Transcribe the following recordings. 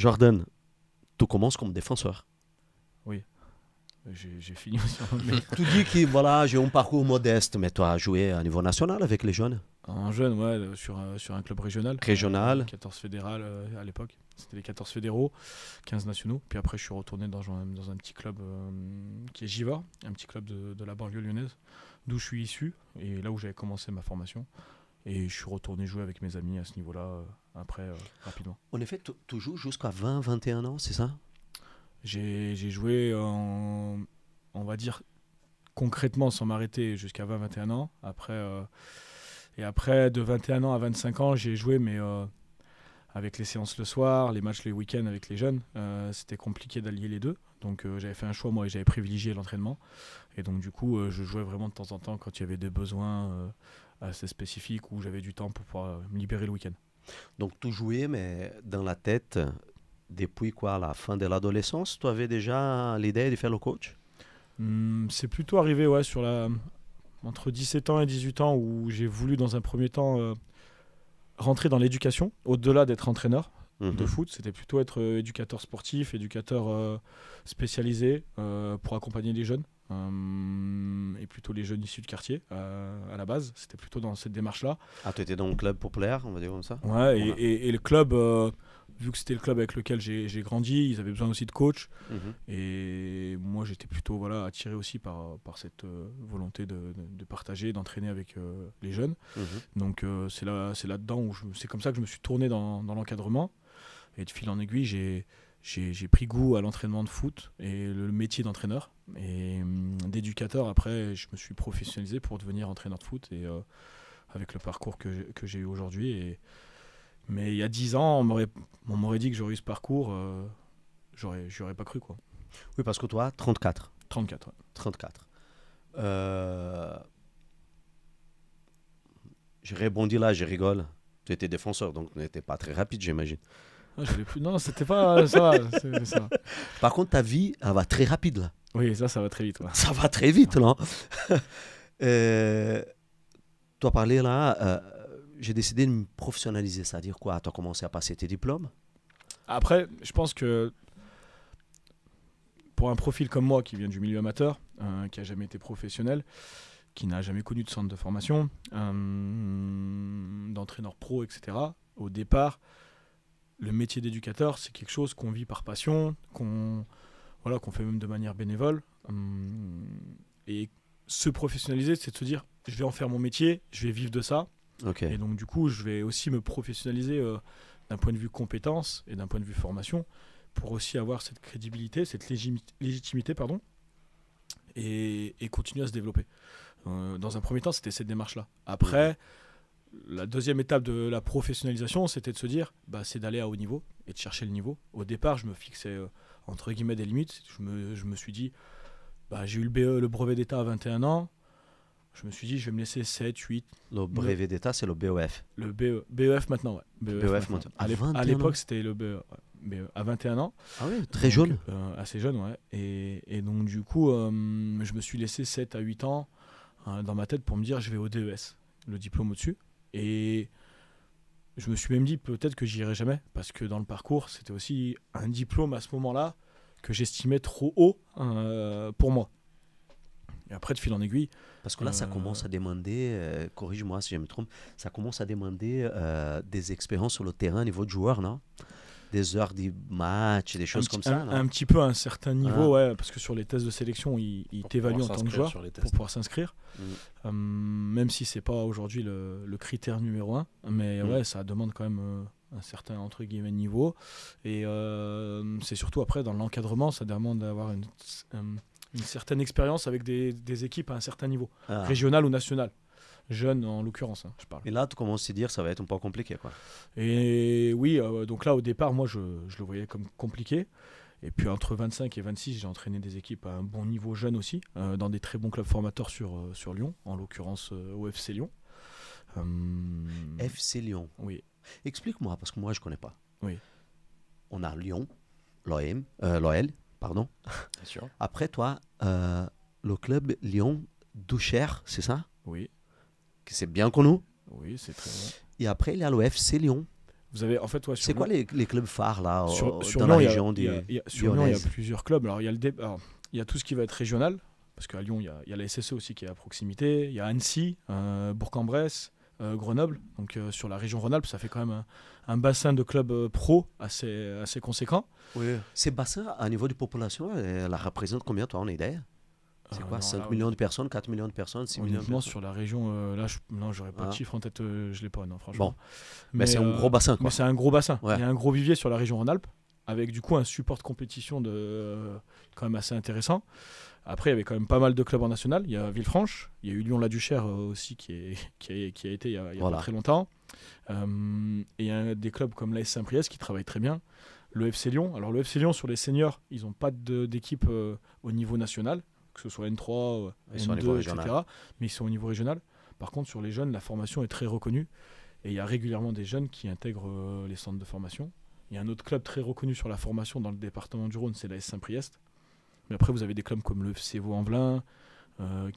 Jordan, tu commences comme défenseur. Oui, j'ai fini aussi. Mais Tu dis que voilà, j'ai un parcours modeste, mais tu as joué à niveau national avec les jeunes. en jeune, ouais, sur un club régional. Régional. 14 fédéral à l'époque. C'était les 14 fédéraux, 15 nationaux. Puis après, je suis retourné dans un petit club qui est Givors, un petit club de la banlieue lyonnaise, d'où je suis issu et là où j'avais commencé ma formation. Et je suis retourné jouer avec mes amis à ce niveau-là, après, rapidement. En effet, tu joues jusqu'à 20, 21 ans, c'est ça? J'ai joué, on va dire, concrètement, sans m'arrêter, jusqu'à 20-21 ans. Et après, de 21 ans à 25 ans, j'ai joué, mais avec les séances le soir, les matchs les week-ends avec les jeunes, c'était compliqué d'allier les deux. Donc j'avais fait un choix, moi, et j'avais privilégié l'entraînement. Et donc du coup, je jouais vraiment de temps en temps quand il y avait des besoins assez spécifiques où j'avais du temps pour pouvoir me libérer le week-end. Donc tu jouais, mais dans la tête, depuis quoi, la fin de l'adolescence, tu avais déjà l'idée de faire le coach? C'est plutôt arrivé ouais, entre 17 ans et 18 ans où j'ai voulu dans un premier temps rentrer dans l'éducation, au-delà d'être entraîneur de foot, c'était plutôt être éducateur sportif, éducateur spécialisé pour accompagner les jeunes, et plutôt les jeunes issus de quartier à la base, c'était plutôt dans cette démarche-là. Ah, tu étais dans le club populaire, on va dire comme ça? Ouais, et le club, vu que c'était le club avec lequel j'ai grandi, ils avaient besoin aussi de coach. Mhm. Et moi, j'étais plutôt voilà, attiré aussi par cette volonté de partager, d'entraîner avec les jeunes. Mhm. Donc c'est là-dedans où c'est comme ça que je me suis tourné dans l'encadrement. Et de fil en aiguille, j'ai pris goût à l'entraînement de foot et le métier d'entraîneur. Et d'éducateur, après, je me suis professionnalisé pour devenir entraîneur de foot. Et avec le parcours que j'ai eu aujourd'hui. Mais il y a 10 ans, on m'aurait dit que j'aurais eu ce parcours, j'aurais pas cru, quoi. Oui, parce que toi, 34. 34, ouais. 34. Je rebondis là, je rigole. Tu étais défenseur, donc tu n'étais pas très rapide, j'imagine. Ah, non, c'était pas ça. Va, ça. Par contre, ta vie, elle va très rapide là. Oui, ça va très vite. Ouais. Ça va très vite là. Tu as parlé là, j'ai décidé de me professionnaliser. C'est-à-dire quoi? Tu as commencé à passer tes diplômes? Après, je pense que pour un profil comme moi qui vient du milieu amateur, qui n'a jamais été professionnel, qui n'a jamais connu de centre de formation, d'entraîneur pro, etc., au départ, le métier d'éducateur, c'est quelque chose qu'on vit par passion, qu'on fait même de manière bénévole. Et se professionnaliser, c'est de se dire, je vais en faire mon métier, je vais vivre de ça. Okay. Et donc, du coup, je vais aussi me professionnaliser d'un point de vue compétence et d'un point de vue formation pour aussi avoir cette crédibilité, cette légitimité, et continuer à se développer. Dans un premier temps, c'était cette démarche-là. Après, la deuxième étape de la professionnalisation, c'était de se dire, c'est d'aller à haut niveau et de chercher le niveau. Au départ, je me fixais, entre guillemets, des limites. Je me suis dit, j'ai eu le brevet d'État à 21 ans. Je me suis dit, je vais me laisser 7, 8... Le brevet d'État, c'est le BEF. Le BEF maintenant, ouais. BEF maintenant. À l'époque, c'était le BE, ouais. À 21 ans. Ah oui, très jeune. Assez jeune, ouais. Et donc, du coup, je me suis laissé 7 à 8 ans dans ma tête pour me dire, je vais au DES, le diplôme au-dessus. Et je me suis même dit, peut-être que j'irai jamais, parce que dans le parcours, c'était aussi un diplôme à ce moment-là que j'estimais trop haut pour moi. Et après, de fil en aiguille... Parce que là, ça commence à demander, corrige-moi si je me trompe, ça commence à demander des expériences sur le terrain au niveau de joueur, non? Des heures de match, des choses comme ça, non? Un petit peu à un certain niveau, ouais, parce que sur les tests de sélection, ils t'évaluent en tant que joueur pour pouvoir s'inscrire. Même si c'est pas aujourd'hui le critère numéro 1, mais ouais, ça demande quand même un certain, entre guillemets, niveau. Et c'est surtout après, dans l'encadrement, ça demande d'avoir une certaine expérience avec des équipes à un certain niveau, régional ou national. Jeune en l'occurrence, je parle. Et là, tu commences à te dire ça va être un peu compliqué, quoi. Et oui, donc là, au départ, moi, je le voyais comme compliqué. Et puis, entre 25 et 26, j'ai entraîné des équipes à un bon niveau jeune aussi, dans des très bons clubs formateurs sur Lyon, en l'occurrence au FC Lyon. FC Lyon. Oui. Explique-moi, parce que moi, je ne connais pas. Oui. On a Lyon, l'OL, pardon. Bien sûr. Après, toi, le club Lyon Doucher, c'est ça? Oui. Que c'est bien connu. Oui, c'est très bien. Et après, il y a le FC Lyon. Vous avez, en fait, ouais, C'est quoi les clubs phares là sur dans Lyon, la région sur Lyon, il y a lyonnaise? plusieurs clubs. Alors, il y a tout ce qui va être régional, parce qu'à Lyon, il y a la SSE aussi qui est à proximité. Il y a Annecy, Bourg-en-Bresse, Grenoble. Donc, sur la région Rhône-Alpes, ça fait quand même un bassin de clubs pro assez conséquent. Oui. Ces bassins, à niveau de population, la représente combien, toi, en idée? C'est quoi, Non, 5 là, millions de personnes, 4 millions de personnes, 6 millions de honnêtement, personnes? sur la région, là, non, j'aurais pas de Ah. chiffre en tête, je l'ai pas, non, franchement. Bon, mais c'est un gros bassin, quoi. Mais c'est un gros bassin. Ouais. Il y a un gros vivier sur la région Rhône-Alpes, avec du coup un support de compétition quand même assez intéressant. Après, il y avait quand même pas mal de clubs en national. Il y a Villefranche, il y a eu Lyon-la-Duchère aussi qui a été il y a Voilà. pas très longtemps. Et il y a des clubs comme l'AS Saint-Priest qui travaillent très bien. Le FC Lyon. Alors le FC Lyon, sur les seniors, ils n'ont pas d'équipe au niveau national, que ce soit N3, Ils sont au niveau N2, etc. régional. Mais ils sont au niveau régional. Par contre, sur les jeunes, la formation est très reconnue. Et il y a régulièrement des jeunes qui intègrent les centres de formation. Il y a un autre club très reconnu sur la formation dans le département du Rhône, c'est l'AS Saint-Priest. Mais après, vous avez des clubs comme le FC Vaux-en-Velin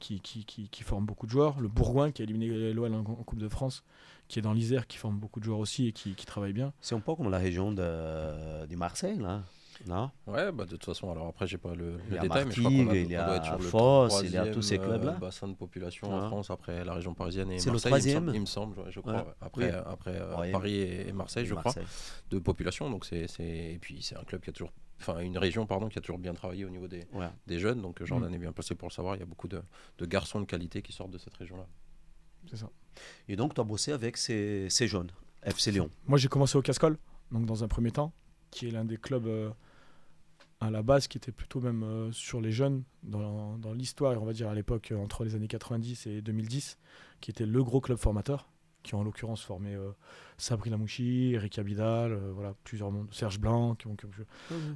qui forment beaucoup de joueurs. Le Bourgoin qui a éliminé l'OL en Coupe de France, qui est dans l'Isère, qui forme beaucoup de joueurs aussi et qui travaille bien. C'est un peu comme la région de Marseille, là, non? Ouais, bah de toute façon, alors après, j'ai pas le Il y a détail, mais je crois qu'on Martigues, il y doit a être sur le Fosse, il y a tous ces troisième, clubs-là. bassin de population Ah. en France, après la région parisienne et C'est le Marseille, troisième? il me semble, ouais, je crois. Ouais. Ouais. Après, Oui. Ouais. Paris et Marseille, je Marseille. crois, de population. Donc et puis c'est un club qui a toujours, enfin une région, pardon, qui a toujours bien travaillé au niveau Ouais. des jeunes. Donc Jordan est bien placé pour le savoir. Il y a beaucoup de garçons de qualité qui sortent de cette région-là. C'est ça. Et donc, tu as bossé avec ces jeunes, FC Lyon. Moi, j'ai commencé au Cascol, donc dans un premier temps, qui est l'un des clubs à la base qui était plutôt même sur les jeunes dans l'histoire, et on va dire à l'époque entre les années 90 et 2010, qui était le gros club formateur, qui en l'occurrence formait Sabri Lamouchi, Eric Abidal, voilà, plusieurs mondes, Serge Blanc, donc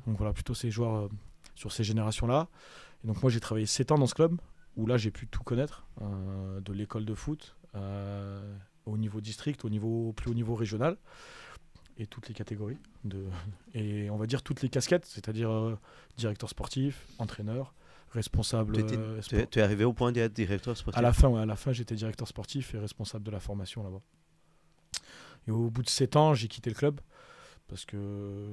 voilà, plutôt ces joueurs sur ces générations-là. Et donc moi j'ai travaillé 7 ans dans ce club, où là j'ai pu tout connaître, de l'école de foot au niveau district, plus haut niveau régional, et toutes les catégories, et on va dire toutes les casquettes, c'est-à-dire directeur sportif, entraîneur, responsable. Tu es arrivé au point d'être directeur sportif? À la fin, j'étais directeur sportif et responsable de la formation là-bas. Et au bout de 7 ans, j'ai quitté le club parce que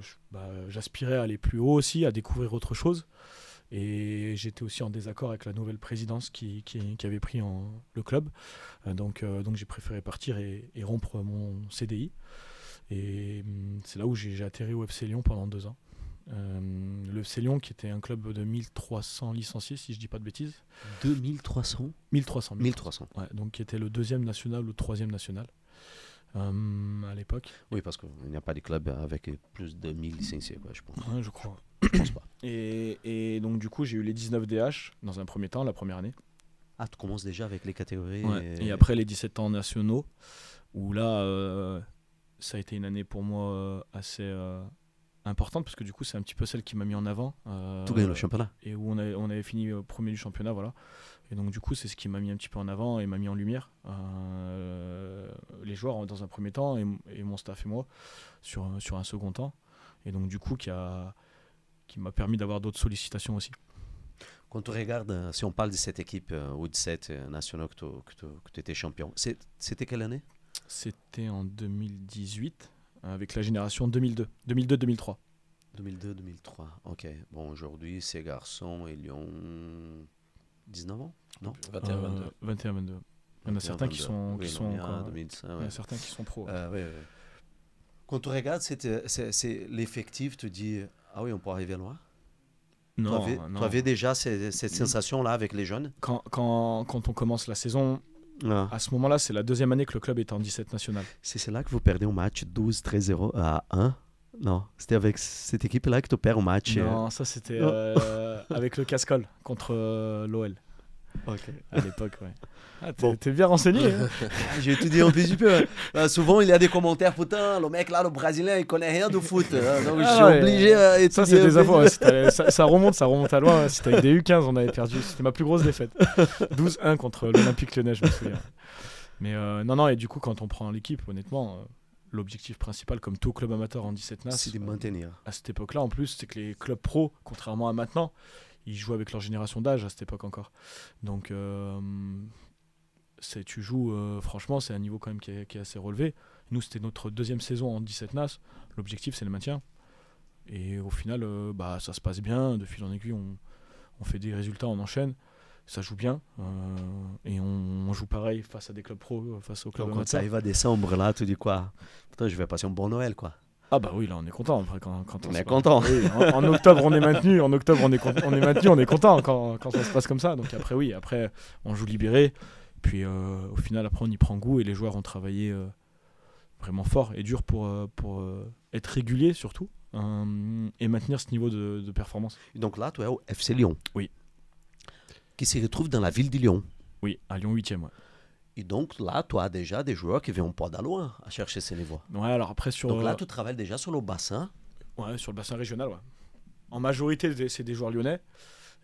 j'aspirais à aller plus haut aussi, à découvrir autre chose. Et j'étais aussi en désaccord avec la nouvelle présidence qui avait pris le club. Donc j'ai préféré partir et rompre mon CDI. Et c'est là où j'ai atterri au FC Lyon pendant 2 ans. Le FC Lyon, qui était un club de 1300 licenciés, si je dis pas de bêtises. 2300 1300. 1300. Ouais, donc qui était le 2e national ou le 3e national à l'époque. Oui, parce qu'il n'y a pas de club avec plus de 1000 licenciés, quoi, je pense. Ouais, je crois. Je pense pas. Et donc du coup, j'ai eu les 19 DH dans un premier temps, la première année. Ah, tu commences déjà avec les catégories. Ouais. Et après les 17 ans nationaux, où là, ça a été une année pour moi assez importante, parce que du coup, c'est un petit peu celle qui m'a mis en avant. Tout gagné le championnat. Et où on avait fini premier du championnat, voilà. Et donc du coup, c'est ce qui m'a mis un petit peu en avant et m'a mis en lumière. Les joueurs dans un premier temps et mon staff et moi sur un second temps. Et donc du coup, qui m'a permis d'avoir d'autres sollicitations aussi. Quand tu regardes, si on parle de cette équipe ou de cette nationale que tu étais champion, c'était quelle année? C'était en 2018, avec la génération 2002-2003. 2002-2003, ok. Bon, aujourd'hui, ces garçons, ils ont 19 ans, non? 21-22. 21-22. Il y en a certains qui sont, oui, quoi, 2005, il y en a certains qui sont pros. Oui. Quand tu regardes c'est l'effectif, tu dis, ah oui, on peut arriver loin. Non, tu avais déjà cette sensation-là avec les jeunes? Quand on commence la saison, à ce moment-là, c'est la 2e année que le club est en 17 national. C'est là que vous perdez un match 12-13-0 à 1? Non, c'était avec cette équipe-là que tu perds un match. Non, ça c'était avec le Cascol contre l'OL. Ok. À l'époque, ouais. Ah, t'es bien renseigné. Hein. J'ai tout dit un petit peu. Souvent, il y a des commentaires, putain, le mec là, le Brésilien, il connaît rien de foot. Donc, je suis obligé à étudier. Ça, c'est des infos. Ouais, ça remonte à loin. Ouais. C'était avec des U15, on avait perdu. C'était ma plus grosse défaite. 12-1 contre l'Olympique Lyonnais, je me souviens. Mais non, et du coup, quand on prend l'équipe, honnêtement, l'objectif principal, comme tout club amateur en 17 NAS, c'est de maintenir. À cette époque-là, en plus, c'est que les clubs pro, contrairement à maintenant, ils jouent avec leur génération d'âge à cette époque encore. Donc, tu joues, franchement, c'est un niveau quand même qui est assez relevé. Nous, c'était notre deuxième saison en 17 NAS. L'objectif, c'est le maintien. Et au final, ça se passe bien. De fil en aiguille, on fait des résultats, on enchaîne. Ça joue bien. Et on joue pareil face à des clubs pro, face aux clubs Donc, quand ça amateurs. arrive à décembre, là, tu dis quoi? Putain, je vais passer un bon Noël, quoi. Ah bah oui, là, on est content. Après, quand On se est passe- content. Oui, en octobre, on est maintenu. En octobre, on est maintenu. On est content quand ça se passe comme ça. Donc après, oui, après, on joue libéré. Puis au final, après, on y prend goût et les joueurs ont travaillé vraiment fort et dur pour être réguliers surtout et maintenir ce niveau de performance. Et donc là, tu es au FC Lyon. Oui. Qui se retrouve dans la ville de Lyon. Oui, à Lyon 8e. Ouais. Et donc là, tu as déjà des joueurs qui viennent pas de loin à chercher ces niveaux. Ouais, alors après Donc là, tu travailles déjà sur le bassin. Ouais, sur le bassin régional. Ouais. En majorité, c'est des joueurs lyonnais.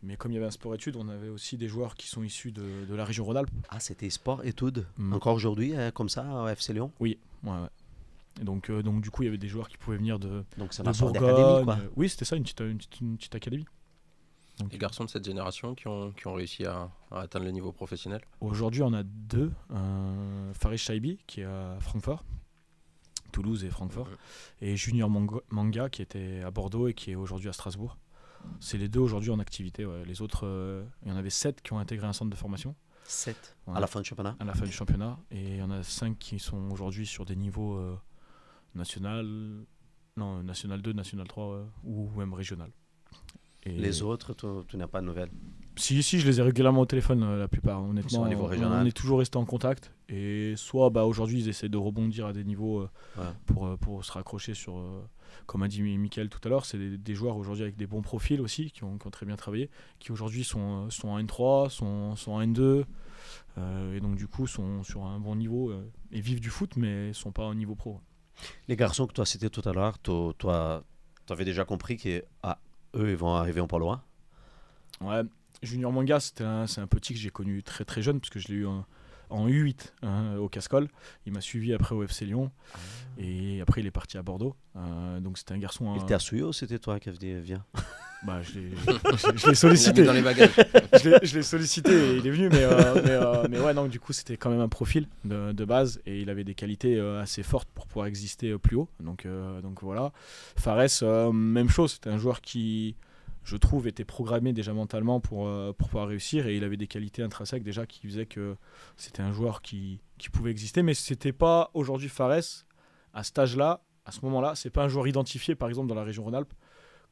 Mais comme il y avait un sport-études, on avait aussi des joueurs qui sont issus de la région Rhône-Alpes. Ah, c'était sport-études. Encore aujourd'hui, comme ça, au FC Lyon. Oui, ouais. Et donc, du coup, il y avait des joueurs qui pouvaient venir de Donc c'est de une sorte Bourgogne. d'académie, quoi. Oui, c'était ça, une petite académie. Donc, Les garçons de cette génération qui ont réussi à atteindre le niveau professionnel. aujourd'hui, on a deux. Faris Shaibi, qui est à Francfort, Toulouse et Francfort. Et Junior Manga, qui était à Bordeaux et qui est aujourd'hui à Strasbourg. C'est les deux aujourd'hui en activité. Ouais. Les autres, il y en avait 7 qui ont intégré un centre de formation 7 Ouais. à la fin du championnat. à la fin du championnat. Et il y en a 5 qui sont aujourd'hui sur des niveaux national 2, national 3 ou même régional. Et Les autres, tu n'as pas de nouvelles. Si, je les ai régulièrement au téléphone, la plupart. Honnêtement, Ils sont au niveau régional. on est toujours resté en contact. Et soit aujourd'hui, ils essaient de rebondir à des niveaux pour se raccrocher sur, comme a dit Mickaël tout à l'heure, c'est des joueurs aujourd'hui avec des bons profils aussi, qui ont très bien travaillé, qui aujourd'hui sont en N3, sont en N2, et donc du coup sont sur un bon niveau et vivent du foot, mais ne sont pas au niveau pro. Les garçons que tu as cités tout à l'heure, tu avais déjà compris qu'eux, ils vont arriver en pas loin. Ouais, Junior Manga, c'est un petit que j'ai connu très très jeune, parce que je l'ai eu en U8 au Cascol. Il m'a suivi après au FC Lyon, et après il est parti à Bordeaux. Donc c'était un garçon... Il était à Souillot, c'était toi qui avais dit viens. Bah, je l'ai Il l'a sollicité. mis dans les bagages. Je l'ai sollicité et il est venu, mais ouais, non, du coup, c'était quand même un profil de base et il avait des qualités assez fortes pour pouvoir exister plus haut. Donc voilà. Fares, même chose, c'était un joueur qui, je trouve, était programmé déjà mentalement pour pouvoir réussir et il avait des qualités intrinsèques déjà qui faisaient que c'était un joueur qui pouvait exister, mais c'était pas aujourd'hui Fares, à cet âge-là, à ce moment-là, c'est pas un joueur identifié, par exemple, dans la région Rhône-Alpes,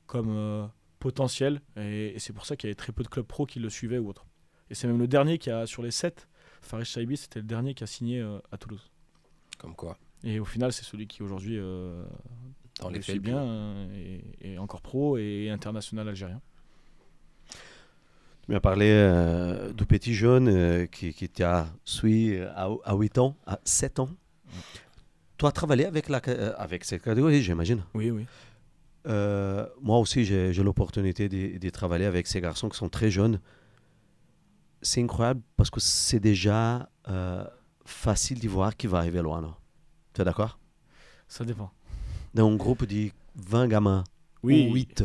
comme potentiel, et c'est pour ça qu'il y avait très peu de clubs pro qui le suivaient ou autre. Et c'est même le dernier qui a, sur les 7, Fares Shaibi, c'était le dernier qui a signé à Toulouse. Comme quoi. Et au final, c'est celui qui aujourd'hui Dans les faits, réussit bien et encore pro et international algérien. Tu m'as parlé du petit jeune qui t'a suivi à 8 ans, à 7 ans. Tu as travaillé avec cette catégorie, j'imagine. Oui. Moi aussi, j'ai l'opportunité de travailler avec ces garçons qui sont très jeunes. C'est incroyable parce que c'est déjà facile de voir qui va arriver loin. Tu es d'accord? Ça dépend. Dans un groupe de 20 gamins Oui. ou 8,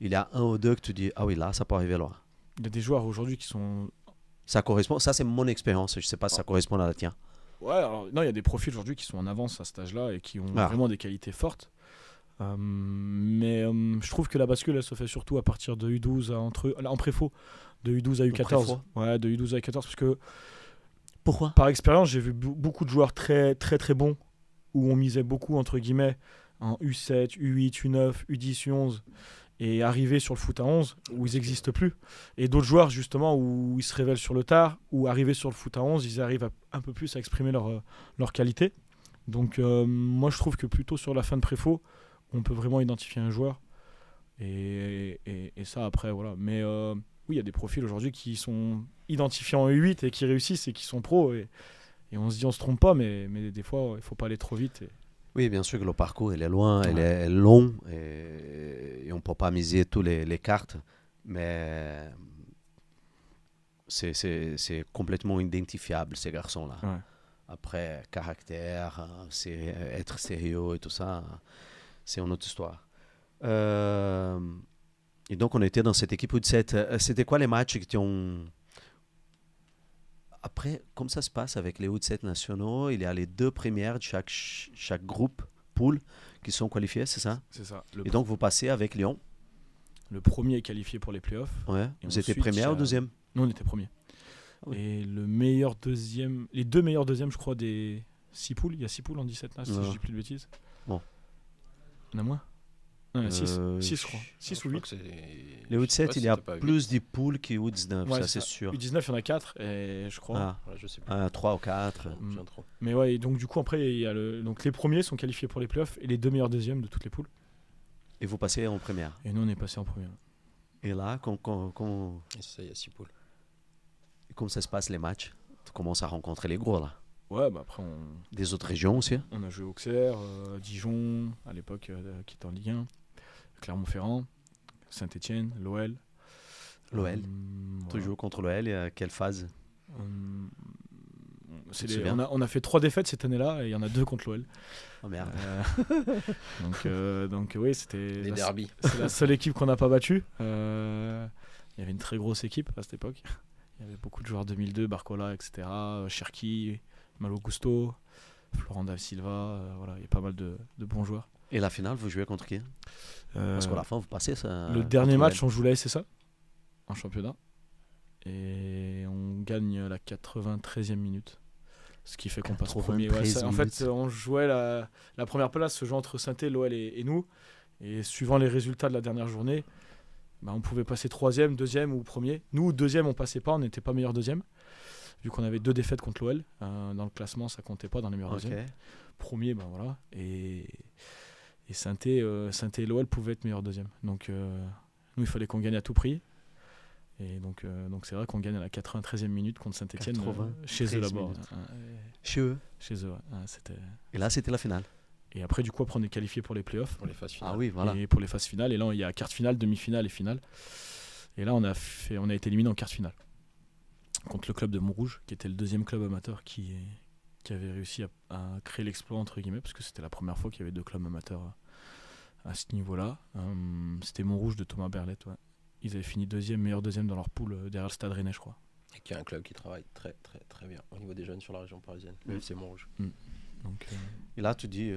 il y a un ou deux que tu dis, ah oui, là, ça peut arriver loin. Il y a des joueurs aujourd'hui qui sont... Ça correspond, ça c'est mon expérience, je ne sais pas si ça correspond à la tienne. Ouais, alors, non, il y a des profils aujourd'hui qui sont en avance à cet âge-là et qui ont vraiment des qualités fortes. Mais je trouve que la bascule, elle se fait surtout à partir de U12 en préfaux, de U12 à U14. Ouais, de U12 à U14, parce que pourquoi? Par expérience, j'ai vu beaucoup de joueurs très très très bons où on misait beaucoup entre guillemets en U7, U8, U9, U10, U11 et arriver sur le foot à 11 où ils n'existent plus. Et d'autres joueurs justement où ils se révèlent sur le tard, où arriver sur le foot à 11, ils arrivent un peu plus à exprimer leur qualité. Donc moi je trouve que plutôt sur la fin de préfaux, on peut vraiment identifier un joueur et ça après voilà. Mais oui, il y a des profils aujourd'hui qui sont identifiés en U8 et qui réussissent et qui sont pros et on se dit on se trompe pas, mais des fois il faut pas aller trop vite. Oui, bien sûr que le parcours il est loin, il est long et on peut pas miser toutes les cartes, mais c'est complètement identifiable ces garçons-là. Ouais. Après, caractère, être sérieux et tout ça, c'est une autre histoire. Et donc, on était dans cette équipe U17. C'était quoi les matchs qui t'ont... Après, comme ça se passe avec les U17 nationaux, il y a les 2 premières de chaque groupe, pool, qui sont qualifiés, c'est ça? C'est ça. Et donc, vous passez avec Lyon. Le premier est qualifié pour les playoffs. Ouais. Et Vous étiez ensuite, première il y a- ou deuxième? Nous, on était premier. Ah oui. Et le meilleur deuxième, les 2 meilleurs deuxièmes, je crois, des 6 poules. Il y a 6 poules en 17 si Ouais. je dis plus de bêtises. Bon. Il y en a moins? Non, il y a 6. Euh, 6, je crois. 6 ou 8. Les U17, il y a plus de poules que U19, Ouais, ça c'est sûr. U19, il y en a 4, et je crois. Ah, Je sais plus. 3 ou 4. Mm. Bien trop. Mais ouais, et donc du coup, après, il y a donc les premiers sont qualifiés pour les playoffs et les 2 meilleurs deuxièmes de toutes les poules. Et vous passez en première. Et nous, on est passé en première. Et là, Et ça, il y a 6 poules. comme ça se passe les matchs, tu commences à rencontrer les gros là. Ouais, bah après, Des autres régions aussi. on a joué Auxerre, Dijon, à l'époque, qui était en Ligue 1, Clermont-Ferrand, Saint-Etienne, l'OL. L'OL. Voilà. Tu joues contre l'OL et à quelle phase? C'est te souviens on a fait 3 défaites cette année-là et il y en a 2 contre l'OL. Oh merde. Donc oui, c'était Les derbies. c'est la seule équipe qu'on n'a pas battue. Il y avait une très grosse équipe à cette époque. Il y avait beaucoup de joueurs 2002, Barcola, etc. Cherki, Malo Gusto, Florent Da Silva. Voilà, il y a pas mal de bons joueurs. Et la finale, vous jouez contre qui? Parce qu'à la fin, vous passez ça. Le dernier match, on joue la SSA en championnat. Et on gagne la 93e minute. Ce qui fait qu'on passe premier. Ouais, 93 en fait, minutes. on jouait la première place se joue entre Saint-Étienne, l'OL et nous. Et suivant les résultats de la dernière journée, bah, on pouvait passer 3e, 2e ou 1er. Nous, 2e, on passait pas, on n'était pas meilleur 2e. Vu qu'on avait 2 défaites contre l'OL. Dans le classement, ça comptait pas dans les meilleurs Ok. 2e. Premier, ben voilà. Et Saint-Étienne et l'OL pouvaient être meilleurs 2e. Donc, nous, il fallait qu'on gagne à tout prix. Et donc c'est vrai qu'on gagne à la 93e minute contre Saint-Etienne, chez eux 93 là-bas. minutes. Ouais. Chez eux. Chez eux, ouais. C'était... Et là, c'était la finale. Et après, du coup, après, on est qualifié pour les playoffs. Pour les phases finales. Ah oui, voilà. Et pour les phases finales. Et là, il y a quart finale, demi-finale et finale. Et là, on a été éliminé en quart finale. Contre le club de Montrouge, qui était le 2e club amateur qui avait réussi à créer l'exploit, entre guillemets, parce que c'était la première fois qu'il y avait 2 clubs amateurs à ce niveau-là. C'était Montrouge de Thomas Berlette, ouais. Ils avaient fini meilleur deuxième dans leur poule derrière le Stade Rennais, je crois. Et qui est un club qui travaille très très très bien au niveau des jeunes sur la région parisienne. Mm. C'est Montrouge. Donc, Et là, tu dis,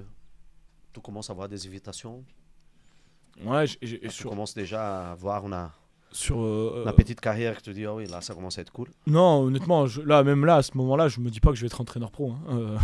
tu commences à avoir des invitations. ouais, Tu commences déjà à voir sur la petite carrière que tu dis, ah oui, là, ça commence à être cool. non, honnêtement, même là, à ce moment-là, je me dis pas que je vais être entraîneur pro. Hein.